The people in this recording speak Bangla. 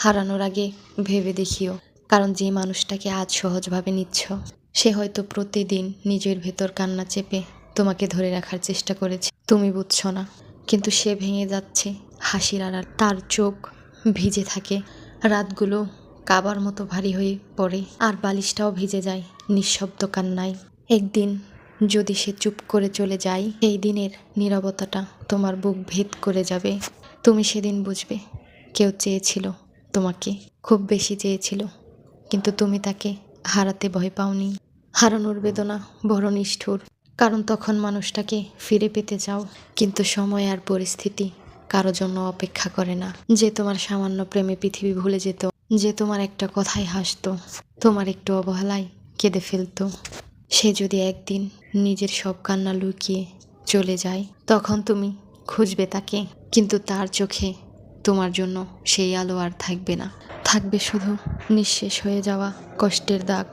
হারানোর আগে ভেবে দেখিও, কারণ যে মানুষটাকে আজ সহজভাবে নিচ্ছ সে হয়তো প্রতিদিন নিজের ভেতর কান্না চেপে তোমাকে ধরে রাখার চেষ্টা করেছে। তুমি বুঝছো না, কিন্তু সে ভেঙে যাচ্ছে হাসির আড়াল। তার চোখ ভিজে থাকে, রাতগুলো কাবার মতো ভারী হয়ে পড়ে, আর বালিশটাও ভিজে যায় নিঃশব্দ কান্নায়। একদিন যদি সে চুপ করে চলে যায়, এই দিনের নীরবতাটা তোমার বুক ভেদ করে যাবে। তুমি সেদিন বুঝবে কেউ চেয়েছিল তোমাকে, খুব বেশি চেয়েছিল, কিন্তু তুমি তাকে হারাতে ভয় পাওনি। হারানোর বেদনা বড় নিষ্ঠুর, কারণ তখন মানুষটাকে ফিরে পেতে চাও, কিন্তু সময় আর পরিস্থিতি কারো জন্য অপেক্ষা করে না। যে তোমার সামান্য প্রেমে পৃথিবী ভুলে যেত, যে তোমার একটা কথায় হাসতো, তোমার একটু অবহেলায় কেঁদে ফেলতো, সে যদি একদিন নিজের সব কান্না লুকিয়ে চলে যায়, তখন তুমি খুঁজবে তাকে, কিন্তু তার চোখে তোমার জন্য সেই আলো আর থাকবে না। থাকবে শুধু নিঃশেষ হয়ে যাওয়া কষ্টের দাগ।